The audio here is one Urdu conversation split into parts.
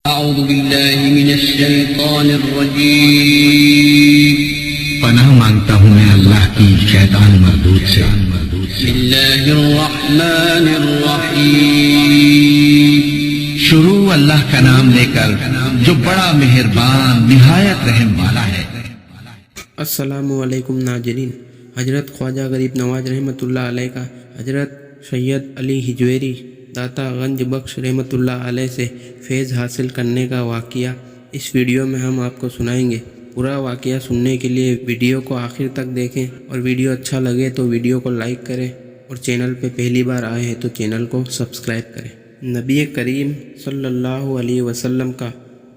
اعوذ باللہ من الشیطان الرجیم۔ پناہ مانگتا ہوں میں اللہ کی شیطان مردود سے۔ بسم اللہ الرحمن الرحیم۔ شروع اللہ کا نام لے کر جو بڑا مہربان نہایت رحم والا ہے۔ السلام علیکم ناظرین، حضرت خواجہ غریب نواز رحمۃ اللہ علیہ کا حضرت سید علی ہجویری داتا گنج بخش رحمۃ اللہ علیہ سے فیض حاصل کرنے کا واقعہ اس ویڈیو میں ہم آپ کو سنائیں گے۔ پورا واقعہ سننے کے لیے ویڈیو کو آخر تک دیکھیں، اور ویڈیو اچھا لگے تو ویڈیو کو لائک کریں، اور چینل پہ پہلی بار آئے ہیں تو چینل کو سبسکرائب کریں۔ نبی کریم صلی اللہ علیہ وسلم کا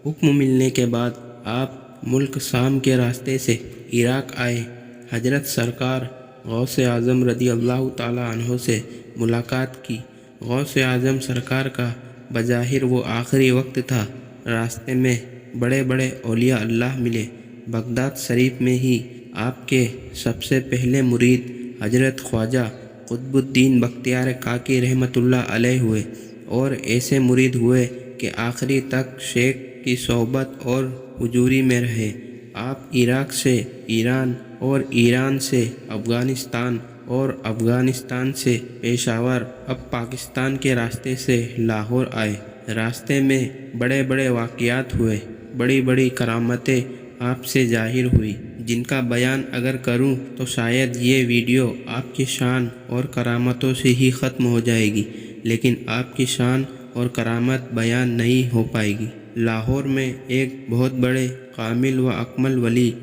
حکم ملنے کے بعد آپ ملک شام کے راستے سے عراق آئے۔ حضرت سرکار غوث اعظم رضی اللہ تعالی عنہ سے ملاقات کی۔ غوث اعظم سرکار کا بظاہر وہ آخری وقت تھا۔ راستے میں بڑے بڑے اولیاء اللہ ملے۔ بغداد شریف میں ہی آپ کے سب سے پہلے مرید حضرت خواجہ قطب الدین بختیار کاکی رحمۃ اللہ علیہ ہوئے، اور ایسے مرید ہوئے کہ آخری تک شیخ کی صحبت اور حضوری میں رہے۔ آپ عراق سے ایران، اور ایران سے افغانستان، اور افغانستان سے پشاور، اب پاکستان کے راستے سے لاہور آئے۔ راستے میں بڑے بڑے واقعات ہوئے، بڑی بڑی کرامتیں آپ سے ظاہر ہوئی، جن کا بیان اگر کروں تو شاید یہ ویڈیو آپ کی شان اور کرامتوں سے ہی ختم ہو جائے گی، لیکن آپ کی شان اور کرامت بیان نہیں ہو پائے گی۔ لاہور میں ایک بہت بڑے کامل و اکمل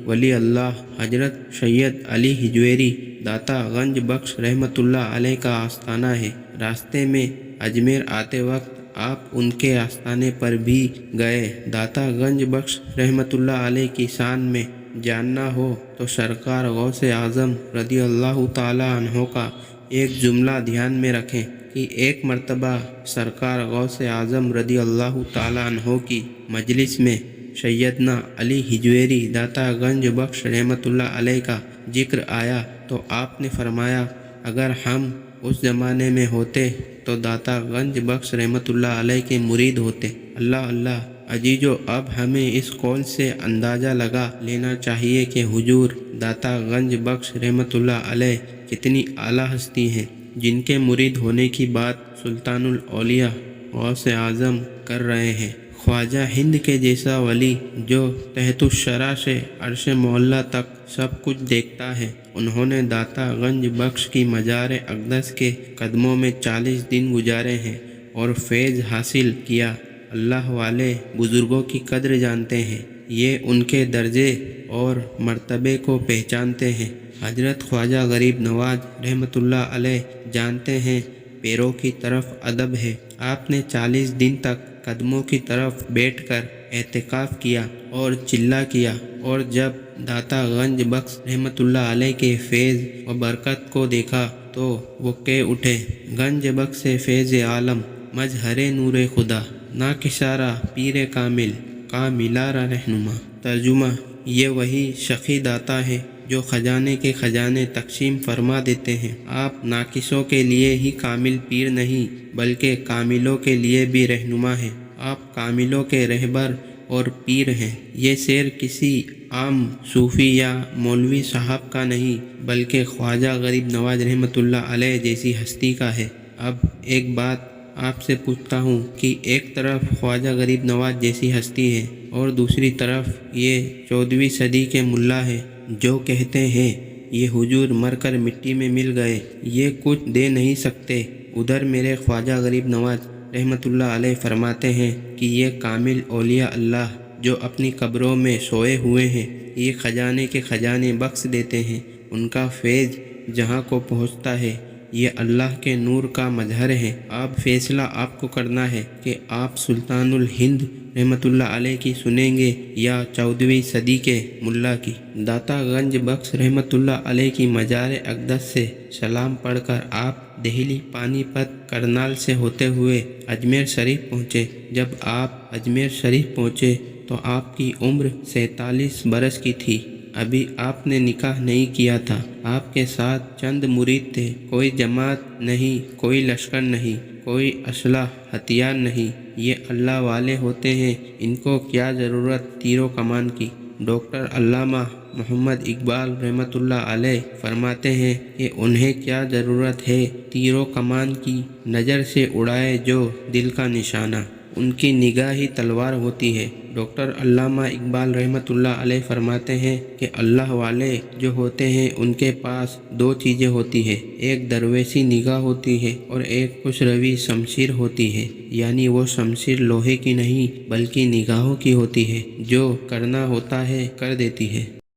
ولی اللہ حضرت سید علی ہجویری داتا گنج بخش رحمۃ اللہ علیہ کا آستانہ ہے۔ راستے میں اجمیر آتے وقت آپ ان کے آستانے پر بھی گئے۔ داتا گنج بخش رحمۃ اللہ علیہ کی شان میں جاننا ہو تو سرکار غوث اعظم رضی اللہ تعالی عنہ کا ایک جملہ دھیان میں رکھیں کہ ایک مرتبہ سرکار غوث اعظم رضی اللہ تعالی عنہ کی مجلس میں سیدنا علی ہجویری داتا گنج بخش رحمۃ اللہ علیہ کا ذکر آیا تو آپ نے فرمایا، اگر ہم اس زمانے میں ہوتے تو داتا گنج بخش رحمۃ اللہ علیہ کے مرید ہوتے۔ اللہ عزیزو، اب ہمیں اس قول سے اندازہ لگا لینا چاہیے کہ حضور داتا گنج بخش رحمۃ اللہ علیہ کتنی اعلیٰ ہستی ہیں، جن کے مرید ہونے کی بات سلطان الاولیاء غوث اعظم کر رہے ہیں۔ خواجہ ہند کے جیسا ولی جو تحت الشرع سے عرش معلیٰ تک سب کچھ دیکھتا ہے، انہوں نے داتا گنج بخش کی مزار اقدس کے قدموں میں 40 دن گزارے ہیں اور فیض حاصل کیا۔ اللہ والے بزرگوں کی قدر جانتے ہیں، یہ ان کے درجے اور مرتبے کو پہچانتے ہیں۔ حضرت خواجہ غریب نواز رحمۃ اللہ علیہ جانتے ہیں پیروں کی طرف ادب ہے۔ آپ نے 40 دن تک قدموں کی طرف بیٹھ کر اعتکاف کیا اور چلہ کیا، اور جب داتا گنج بخش رحمۃ اللہ علیہ کے فیض و برکت کو دیکھا تو وہ کہہ اٹھے، گنج بخش فیض عالم، مظہر نور خدا، ناکسارہ پیر کامل، کاملارہ رہنما۔ ترجمہ: یہ وہی شقی داتا ہے جو خزانے کے خزانے تقسیم فرما دیتے ہیں۔ آپ ناقصوں کے لیے ہی کامل پیر نہیں بلکہ کاملوں کے لیے بھی رہنما ہیں۔ آپ کاملوں کے رہبر اور پیر ہیں۔ یہ شعر کسی عام صوفی یا مولوی صاحب کا نہیں بلکہ خواجہ غریب نواز رحمۃ اللہ علیہ جیسی ہستی کا ہے۔ اب ایک بات آپ سے پوچھتا ہوں کہ ایک طرف خواجہ غریب نواز جیسی ہستی ہے اور دوسری طرف یہ 14ویں صدی کے ملا ہے جو کہتے ہیں یہ حضور مر کر مٹی میں مل گئے، یہ کچھ دے نہیں سکتے۔ ادھر میرے خواجہ غریب نواز رحمۃ اللہ علیہ فرماتے ہیں کہ یہ کامل اولیاء اللہ جو اپنی قبروں میں سوئے ہوئے ہیں، یہ خزانے کے خزانے بخش دیتے ہیں۔ ان کا فیض جہاں کو پہنچتا ہے یہ اللہ کے نور کا مظہر ہے۔ اب فیصلہ آپ کو کرنا ہے کہ آپ سلطان الہند رحمۃ اللہ علیہ کی سنیں گے یا 14ویں صدی کے ملا کی۔ داتا گنج بخش رحمۃ اللہ علیہ کی مزار اقدس سے سلام پڑھ کر آپ دہلی، پانی پت، کرنال سے ہوتے ہوئے اجمیر شریف پہنچے۔ جب آپ اجمیر شریف پہنچے تو آپ کی عمر 47 برس کی تھی۔ ابھی آپ نے نکاح نہیں کیا تھا۔ آپ کے ساتھ چند مرید تھے۔ کوئی جماعت نہیں، کوئی لشکر نہیں، کوئی اسلحہ ہتھیار نہیں، یہ اللہ والے ہوتے ہیں، ان کو کیا ضرورت تیر و کمان کی۔ ڈاکٹر علامہ محمد اقبال رحمۃ اللہ علیہ فرماتے ہیں کہ انہیں کیا ضرورت ہے تیر و کمان کی، نظر سے اڑائے جو دل کا نشانہ، ان کی نگاہ ہی تلوار ہوتی ہے۔ ڈاکٹر علامہ اقبال رحمۃ اللہ علیہ فرماتے ہیں کہ اللہ والے جو ہوتے ہیں ان کے پاس دو چیزیں ہوتی ہیں، ایک درویشی نگاہ ہوتی ہے اور ایک خوش روی شمشیر ہوتی ہے، یعنی وہ شمشیر لوہے کی نہیں بلکہ نگاہوں کی ہوتی ہے، جو کرنا ہوتا ہے کر دیتی ہے۔